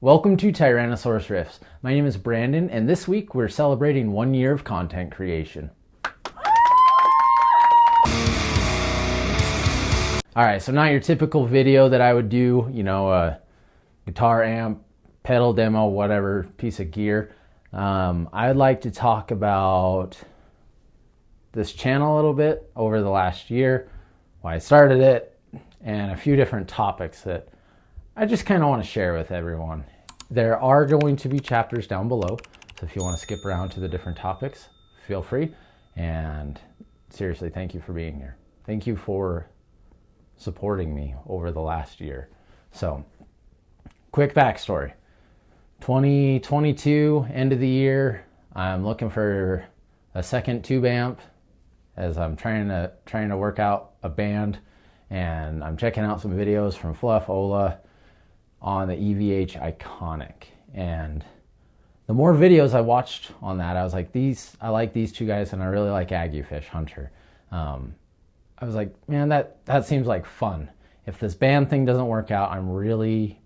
Welcome to Tyrannosaurus Riffs. My name is Brandon, and this week we're celebrating 1 year of content creation. Alright, so not your typical video that I would do, a guitar amp, pedal demo, whatever piece of gear. I'd like to talk about this channel a little bit over the last year, why I started it, and a few different topics that I just kind of want to share with everyone. There are going to be chapters down below, so if you want to skip around to the different topics, feel free. And seriously, thank you for being here. Thank you for supporting me over the last year. So, quick backstory. 2022, end of the year, I'm looking for a second tube amp as I'm trying to work out a band, and I'm checking out some videos from Fluff Ola on the EVH Iconic. And the more videos I watched on that, I was like, I like these two guys, and I really like Aggiefish Hunter. I was like, man, that seems like fun. If this band thing doesn't work out, I'm really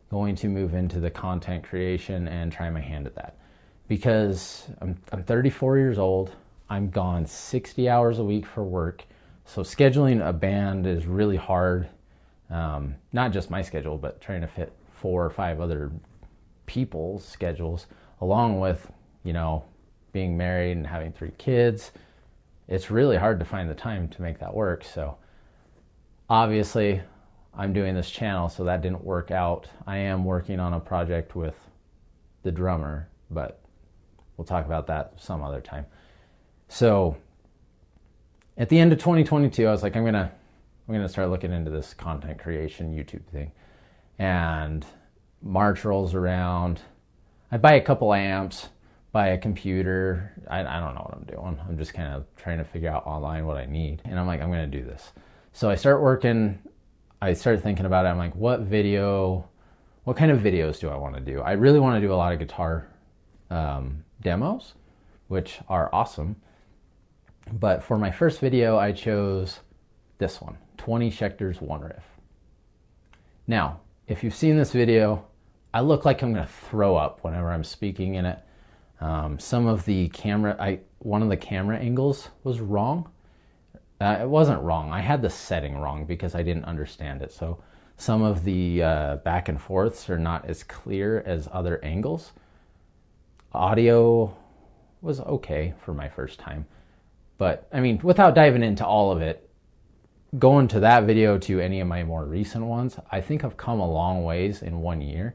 going to move into the content creation and try my hand at that. Because I'm 34 years old, I'm gone 60 hours a week for work, so scheduling a band is really hard. Not just my schedule, but trying to fit 4 or 5 other people's schedules, along with, being married and having 3 kids. It's really hard to find the time to make that work. So obviously I'm doing this channel, so that didn't work out. I am working on a project with the drummer, but we'll talk about that some other time. So at the end of 2022, I was like, I'm gonna start looking into this content creation YouTube thing. And March rolls around. I buy a couple amps, buy a computer. I don't know what I'm doing. I'm just kind of trying to figure out online what I need. And I'm like, I'm gonna do this. So I start thinking about it. I'm like, what kind of videos do I want to do? I really want to do a lot of guitar demos, which are awesome. But for my first video, I chose this one, 20 Schecters, 1 riff. Now, if you've seen this video, I look like I'm going to throw up whenever I'm speaking in it. One of the camera angles was wrong. It wasn't wrong. I had the setting wrong because I didn't understand it. So some of the back and forths are not as clear as other angles. Audio was okay for my first time. But, without diving into all of it, going to that video to any of my more recent ones, I think I've come a long ways in 1 year.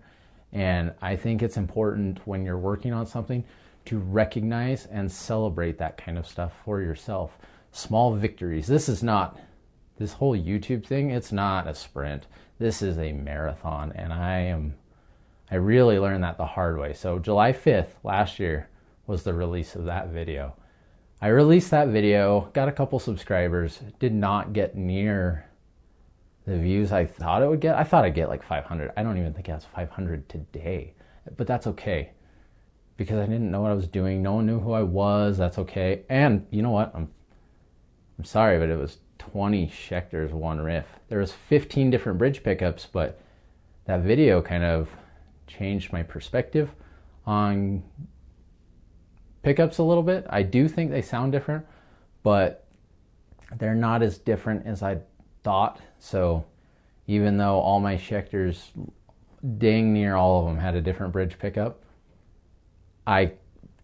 And I think it's important when you're working on something to recognize and celebrate that kind of stuff for yourself. Small victories. This whole YouTube thing, it's not a sprint. This is a marathon. And I really learned that the hard way. So July 5th last year was the release of that video. I released that video, got a couple subscribers, did not get near the views I thought it would get. I thought I'd get like 500. I don't even think it has 500 today, but that's okay because I didn't know what I was doing. No one knew who I was. That's okay. And you know what? I'm sorry, but it was 20 Schecters, 1 riff. There was 15 different bridge pickups, but that video kind of changed my perspective on pickups a little bit. I do think they sound different, but they're not as different as I thought. So even though all my Schecters, dang near all of them, had a different bridge pickup, I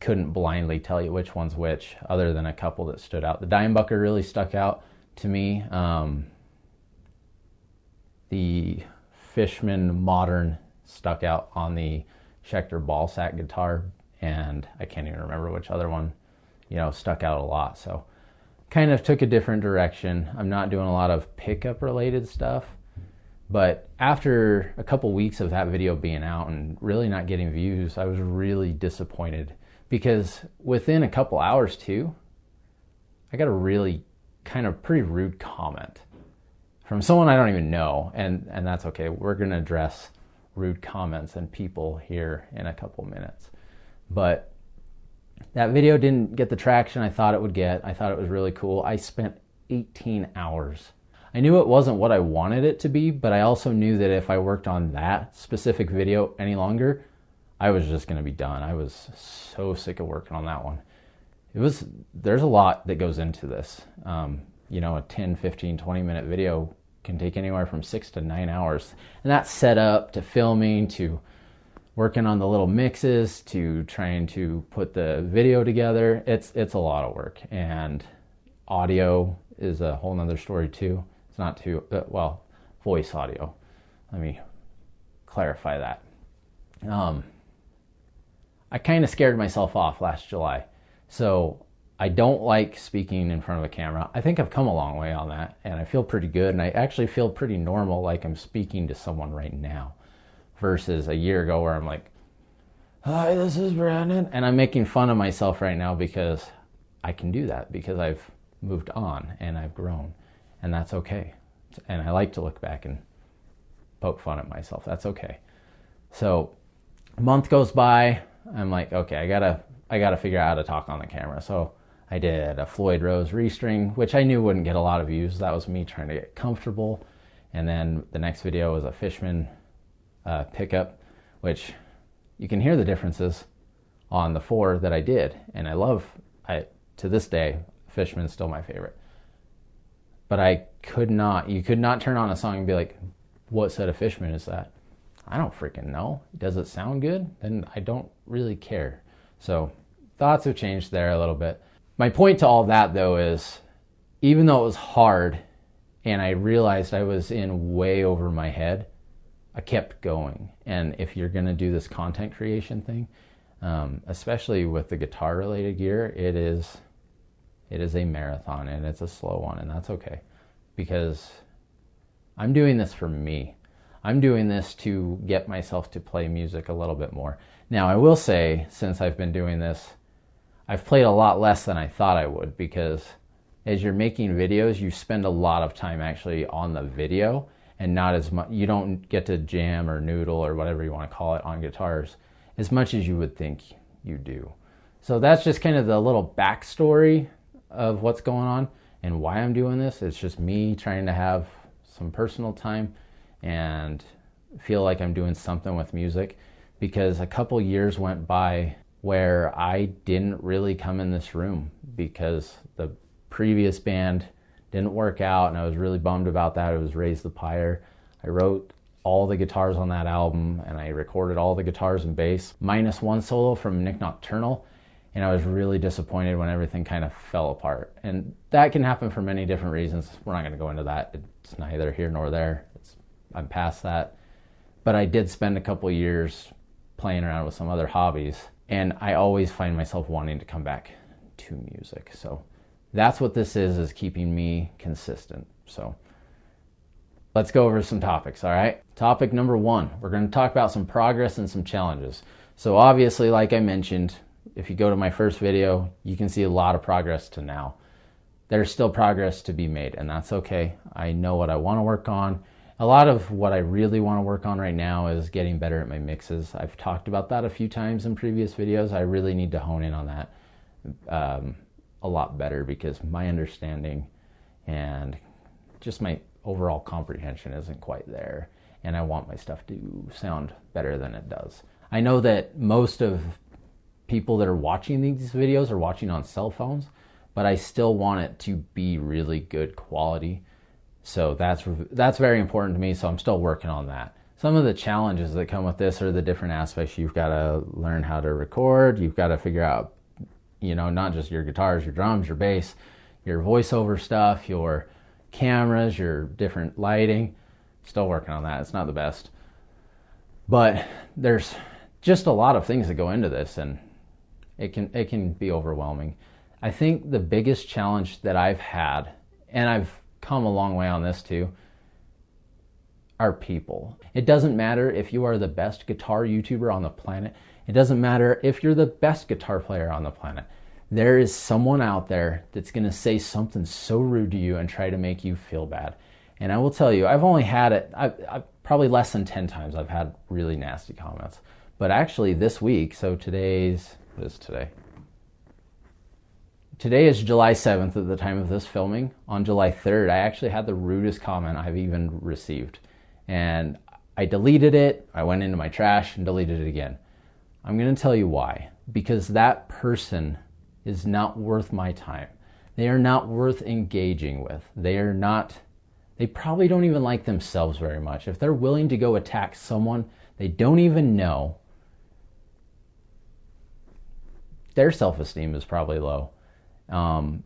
couldn't blindly tell you which one's which, other than a couple that stood out. The Dimebucker really stuck out to me. The Fishman Modern stuck out on the Schecter ball sack guitar, and I can't even remember which other one, stuck out a lot. So kind of took a different direction. I'm not doing a lot of pickup related stuff, but after a couple weeks of that video being out and really not getting views, I was really disappointed because within a couple hours too, I got a really kind of pretty rude comment from someone I don't even know, and that's okay. We're going to address rude comments and people here in a couple minutes. But that video didn't get the traction I thought it would get. I thought it was really cool. I spent 18 hours I knew it wasn't what I wanted it to be, but I also knew that if I worked on that specific video any longer, I was just going to be done. I was so sick of working on that one. There's a lot that goes into this. You know, a 10, 15, 20-minute video can take anywhere from 6 to 9 hours. And that's set up to filming, to working on the little mixes, to trying to put the video together. It's a lot of work. And audio is a whole nother story too. It's not too, well, voice audio. Let me clarify that. I kind of scared myself off last July. So I don't like speaking in front of a camera. I think I've come a long way on that, and I feel pretty good, and I actually feel pretty normal, like I'm speaking to someone right now, versus a year ago where I'm like, hi, this is Brandon, and I'm making fun of myself right now because I can do that, because I've moved on and I've grown, and that's okay. And I like to look back and poke fun at myself. That's okay. So a month goes by, I'm like, okay, I gotta figure out how to talk on the camera. So I did a Floyd Rose restring, which I knew wouldn't get a lot of views. That was me trying to get comfortable. And then the next video was a Fishman pickup, which you can hear the differences on the 4 that I did. And to this day, Fishman's still my favorite. But you could not turn on a song and be like, what set of Fishman is that? I don't freaking know. Does it sound good? Then I don't really care. So thoughts have changed there a little bit. My point to all that, though, is even though it was hard and I realized I was in way over my head, I kept going. And if you're going to do this content creation thing, especially with the guitar related gear, it is a marathon, and it's a slow one, and that's okay, because I'm doing this for me. I'm doing this to get myself to play music a little bit more. Now, I will say, since I've been doing this, I've played a lot less than I thought I would, because as you're making videos, you spend a lot of time actually on the video, and not as much, you don't get to jam or noodle or whatever you want to call it on guitars as much as you would think you do. So that's just kind of the little backstory of what's going on and why I'm doing this. It's just me trying to have some personal time and feel like I'm doing something with music, because a couple years went by where I didn't really come in this room because the previous band didn't work out, and I was really bummed about that. It was Raise the Pyre. I wrote all the guitars on that album, and I recorded all the guitars and bass, minus one solo from Nick Nocturnal, and I was really disappointed when everything kind of fell apart. And that can happen for many different reasons. We're not going to go into that. It's neither here nor there. I'm past that. But I did spend a couple years playing around with some other hobbies, and I always find myself wanting to come back to music. So that's what this is keeping me consistent. So let's go over some topics, all right? Topic number 1, we're going to talk about some progress and some challenges. So obviously, like I mentioned, if you go to my first video, you can see a lot of progress to now. There's still progress to be made, and that's okay. I know what I want to work on. A lot of what I really want to work on right now is getting better at my mixes. I've talked about that a few times in previous videos. I really need to hone in on that a lot better, because my understanding and just my overall comprehension isn't quite there, and I want my stuff to sound better than it does. I know that most of people that are watching these videos are watching on cell phones, but I still want it to be really good quality. So that's very important to me, so I'm still working on that. Some of the challenges that come with this are the different aspects. You've got to learn how to record. You've got to figure out, not just your guitars, your drums, your bass, your voiceover stuff, your cameras, your different lighting. Still working on that. It's not the best. But there's just a lot of things that go into this, and it can be overwhelming. I think the biggest challenge that I've had, and I've come a long way on this too, are people. It doesn't matter if you are the best guitar YouTuber on the planet. It doesn't matter if you're the best guitar player on the planet. There is someone out there that's going to say something so rude to you and try to make you feel bad. And I will tell you, I've only had it, I've probably less than 10 times I've had really nasty comments. But actually this week, so what is today? Today is July 7th at the time of this filming. On July 3rd, I actually had the rudest comment I've even received. And I deleted it. I went into my trash and deleted it again. I'm going to tell you why. Because that person is not worth my time. They are not worth engaging with. They probably don't even like themselves very much. If they're willing to go attack someone they don't even know, their self-esteem is probably low. I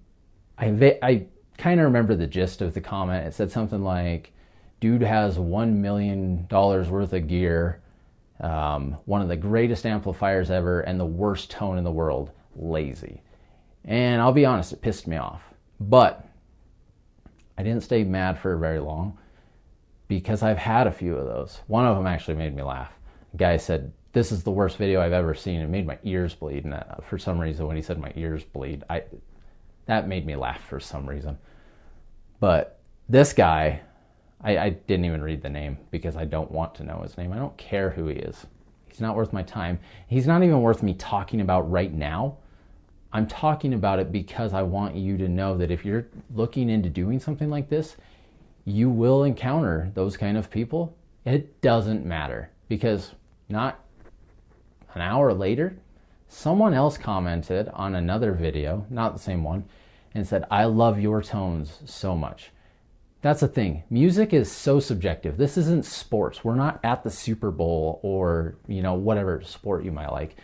kind of remember the gist of the comment. It said something like, dude has $1 million worth of gear, one of the greatest amplifiers ever, and the worst tone in the world, lazy. And I'll be honest, it pissed me off. But I didn't stay mad for very long because I've had a few of those. One of them actually made me laugh. The guy said, this is the worst video I've ever seen. It made my ears bleed. And for some reason, when he said my ears bleed, that made me laugh for some reason. But this guy, I didn't even read the name because I don't want to know his name. I don't care who he is. He's not worth my time. He's not even worth me talking about right now. I'm talking about it because I want you to know that if you're looking into doing something like this, you will encounter those kind of people. It doesn't matter because not an hour later, someone else commented on another video, not the same one, and said, I love your tones so much. That's the thing. Music is so subjective. This isn't sports. We're not at the Super Bowl or, whatever sport you might like.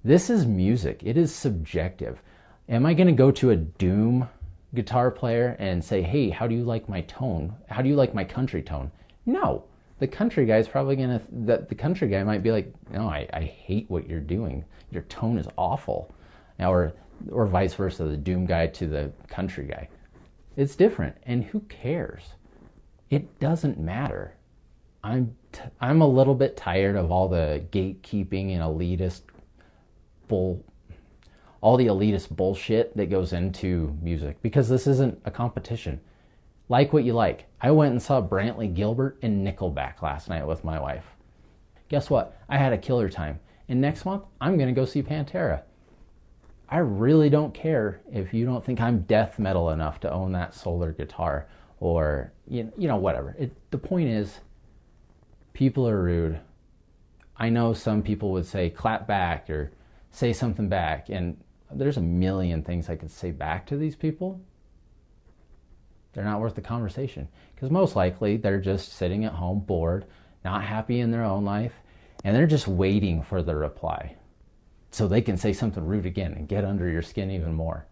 This is music. It is subjective. Am I going to go to a doom guitar player and say, hey, how do you like my tone? How do you like my country tone? No. The country guy's probably going to, the country guy might be like, no, I hate what you're doing. Your tone is awful. Now, or vice versa, the doom guy to the country guy. It's different. And who cares? It doesn't matter. I'm a little bit tired of all the gatekeeping and all the elitist bullshit that goes into music, because this isn't a competition. Like what you like. I went and saw Brantley Gilbert and Nickelback last night with my wife. Guess what? I had a killer time. And next month, I'm going to go see Pantera. I really don't care if you don't think I'm death metal enough to own that Solar guitar or, whatever. The point is, people are rude. I know some people would say clap back or say something back, and there's a million things I could say back to these people. They're not worth the conversation because most likely they're just sitting at home bored, not happy in their own life, and they're just waiting for the reply so they can say something rude again and get under your skin even more.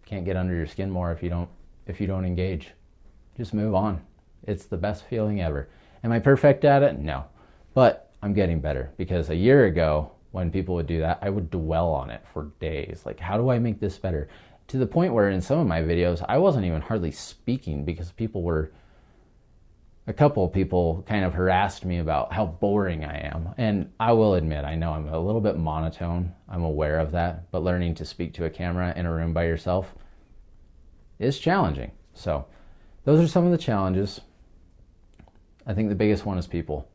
Can't get under your skin more if you don't engage. Just move on. It's the best feeling ever. Am I perfect at it? No. But I'm getting better because a year ago when people would do that, I would dwell on it for days. Like, how do I make this better? To the point where in some of my videos, I wasn't even hardly speaking because a couple of people kind of harassed me about how boring I am. And I will admit, I know I'm a little bit monotone. I'm aware of that. But learning to speak to a camera in a room by yourself is challenging. So those are some of the challenges. I think the biggest one is people.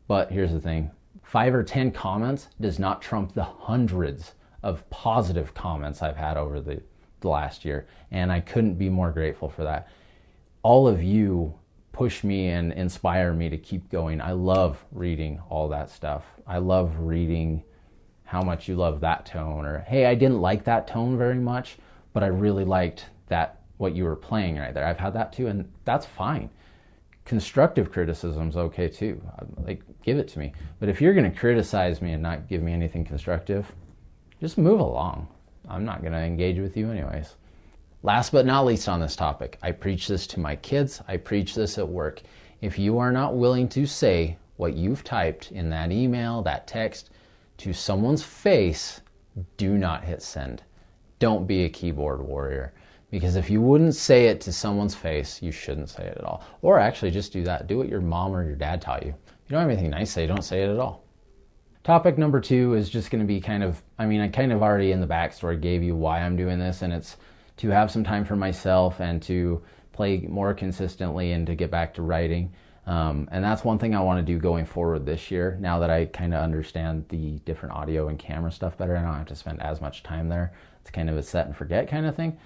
But here's the thing. 5 or 10 comments does not trump the hundreds of positive comments I've had over the last year. And I couldn't be more grateful for that. All of you push me and inspire me to keep going. I love reading all that stuff. I love reading how much you love that tone, or hey, I didn't like that tone very much, but I really liked that, what you were playing right there. I've had that too, and that's fine. Constructive criticism's okay too. Like, give it to me. But if you're going to criticize me and not give me anything constructive, just move along. I'm not going to engage with you anyways. Last but not least on this topic, I preach this to my kids. I preach this at work. If you are not willing to say what you've typed in that email, that text, to someone's face, do not hit send. Don't be a keyboard warrior. Because if you wouldn't say it to someone's face, you shouldn't say it at all. Or actually just do that. Do what your mom or your dad taught you. If you don't have anything nice to say, don't say it at all. Topic number 2 is just going to be I kind of already in the backstory gave you why I'm doing this, and it's to have some time for myself and to play more consistently and to get back to writing. And that's one thing I want to do going forward this year. Now that I kind of understand the different audio and camera stuff better, I don't have to spend as much time there. it's kind of a set and forget kind of thing.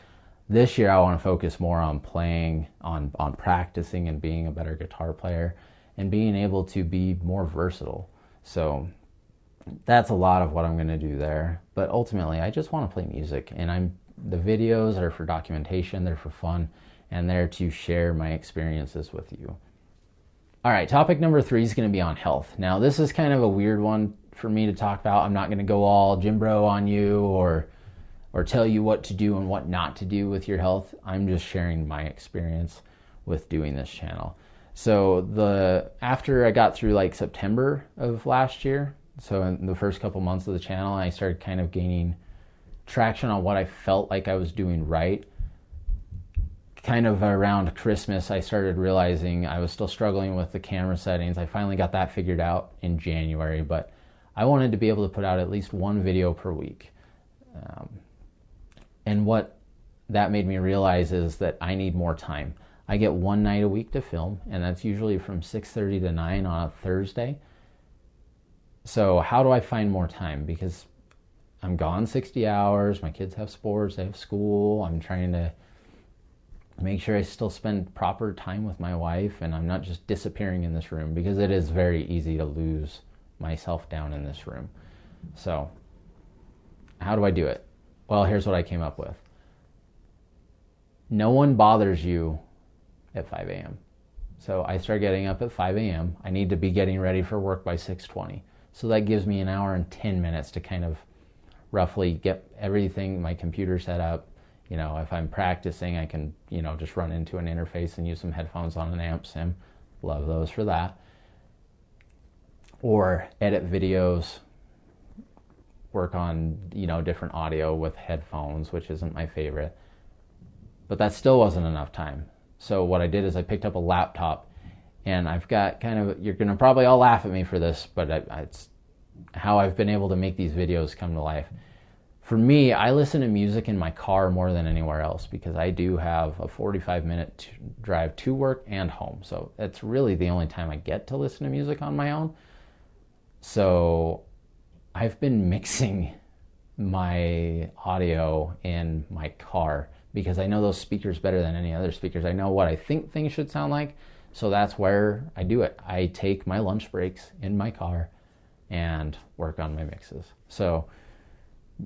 This year I want to focus more on playing, on practicing and being a better guitar player and being able to be more versatile. So that's a lot of what I'm going to do there. But ultimately, I just want to play music, and the videos are for documentation, they're for fun, and they're to share my experiences with you. All right, topic number 3 is going to be on health. Now, this is kind of a weird one for me to talk about. I'm not going to go all Jim Bro on you or tell you what to do and what not to do with your health. I'm just sharing my experience with doing this channel. So after I got through like September of last year, so in the first couple months of the channel, I started kind of gaining traction on what I felt like I was doing right. Kind of around Christmas, I started realizing I was still struggling with the camera settings. I finally got that figured out in January, but I wanted to be able to put out at least one video per week. And what that made me realize is that I need more time. I get one night a week to film, and that's usually from 6:30 to 9 on a Thursday. So how do I find more time? Because I'm gone 60 hours, my kids have sports, they have school, I'm trying to make sure I still spend proper time with my wife, and I'm not just disappearing in this room, because it is very easy to lose myself down in this room. So how do I do it? Well, here's what I came up with. No one bothers you at 5 a.m. So I start getting up at 5 a.m. I need to be getting ready for work by 6:20. So that gives me an hour and 10 minutes to kind of roughly get everything, my computer set up. You know, if I'm practicing, I can, just run into an interface and use some headphones on an amp sim. Love those for that. Or edit videos, work on, different audio with headphones, which isn't my favorite. But that still wasn't enough time. So what I did is I picked up a laptop, and I've got you're going to probably all laugh at me for this, but it's how I've been able to make these videos come to life. For me, I listen to music in my car more than anywhere else, because I do have a 45-minute drive to work and home. So it's really the only time I get to listen to music on my own. So I've been mixing my audio in my car, because I know those speakers better than any other speakers. I know what I think things should sound like, so that's where I do it. I take my lunch breaks in my car and work on my mixes. So,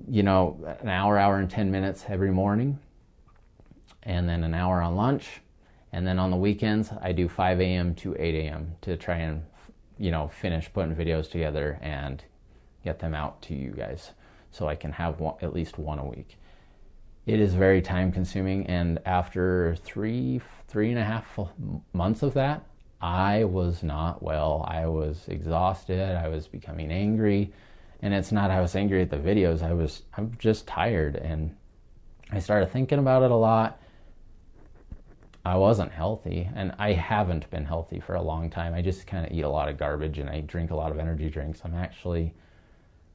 an hour and 10 minutes every morning, and then an hour on lunch, and then on the weekends I do 5 a.m. to 8 a.m. to try and, finish putting videos together and get them out to you guys, so I can have at least one a week. It is very time consuming, and after three and a half months of that, I was not well. I was exhausted. I was becoming angry, and it's not I was angry at the videos. I'm just tired, and I started thinking about it a lot. I wasn't healthy, and I haven't been healthy for a long time. I just kind of eat a lot of garbage, and I drink a lot of energy drinks. I'm actually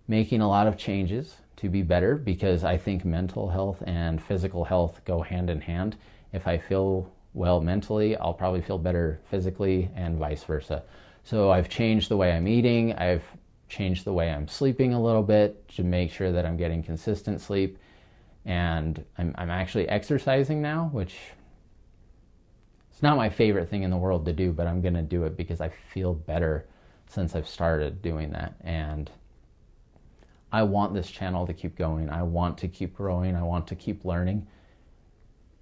making a lot of changes to be better, because I think mental health and physical health go hand in hand. If I feel well mentally, I'll probably feel better physically, and vice versa. So I've changed the way I'm eating. I've changed the way I'm sleeping a little bit to make sure that I'm getting consistent sleep. And I'm actually exercising now, which it's not my favorite thing in the world to do, but I'm going to do it because I feel better since I've started doing that. And I want this channel to keep going. I want to keep growing. I want to keep learning.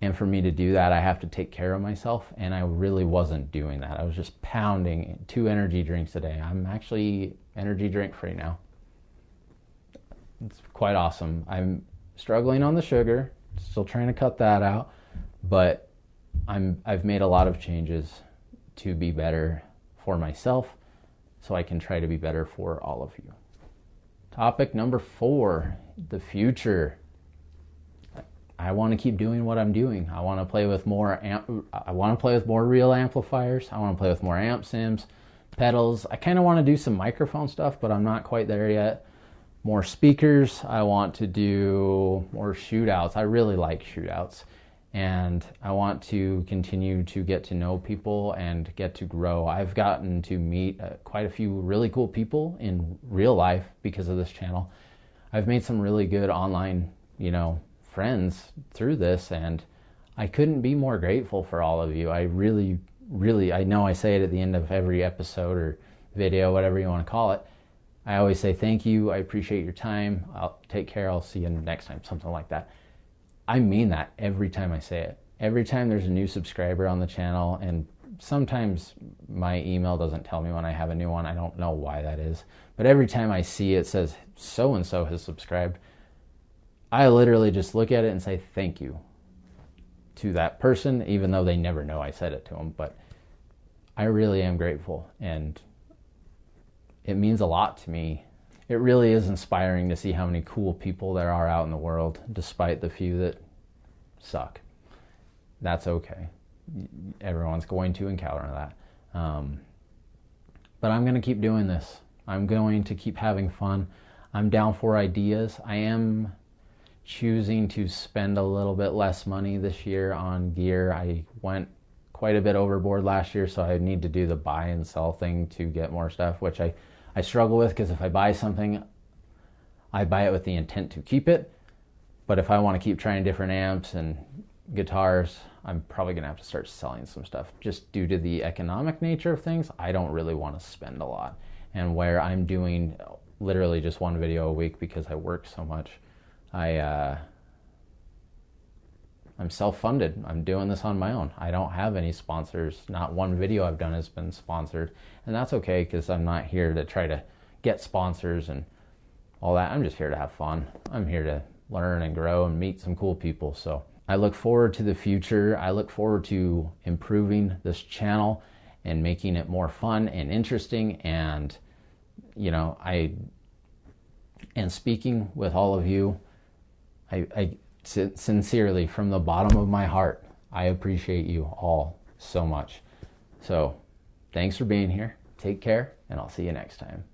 And for me to do that, I have to take care of myself. And I really wasn't doing that. I was just pounding 2 energy drinks a day. I'm actually energy drink free now. It's quite awesome. I'm struggling on the sugar, still trying to cut that out, but I've made a lot of changes to be better for myself, so I can try to be better for all of you. Topic number 4, the future. I want to keep doing what I'm doing. I want to play with more real amplifiers. I want to play with more amp sims, pedals. I kind of want to do some microphone stuff, but I'm not quite there yet. More speakers. I want to do more shootouts. I really like shootouts. And I want to continue to get to know people and get to grow. I've gotten to meet quite a few really cool people in real life because of this channel. I've made some really good online, friends through this, and I couldn't be more grateful for all of you. I really, I know I say it at the end of every episode or video, whatever you want to call it. I always say thank you, I appreciate your time, I'll take care, I'll see you next time, something like that. I mean that every time I say it. Every time there's a new subscriber on the channel, and sometimes my email doesn't tell me when I have a new one. I don't know why that is. But every time I see it says so-and-so has subscribed, I literally just look at it and say thank you to that person, even though they never know I said it to them. But I really am grateful, and it means a lot to me. It really is inspiring to see how many cool people there are out in the world, despite the few that suck. That's okay. Everyone's going to encounter that. But I'm going to keep doing this. I'm going to keep having fun. I'm down for ideas. I am choosing to spend a little bit less money this year on gear. I went quite a bit overboard last year, so I need to do the buy and sell thing to get more stuff, which I struggle with, because if I buy something, I buy it with the intent to keep it. But if I want to keep trying different amps and guitars, I'm probably going to have to start selling some stuff. Just due to the economic nature of things, I don't really want to spend a lot. And where I'm doing literally just one video a week because I work so much, I'm self-funded. I'm doing this on my own. I don't have any sponsors. Not one video I've done has been sponsored. And that's okay, because I'm not here to try to get sponsors and all that. I'm just here to have fun. I'm here to learn and grow and meet some cool people. So I look forward to the future. I look forward to improving this channel and making it more fun and interesting. And, you know, and speaking with all of you, I sincerely, from the bottom of my heart, I appreciate you all so much. So thanks for being here. Take care, and I'll see you next time.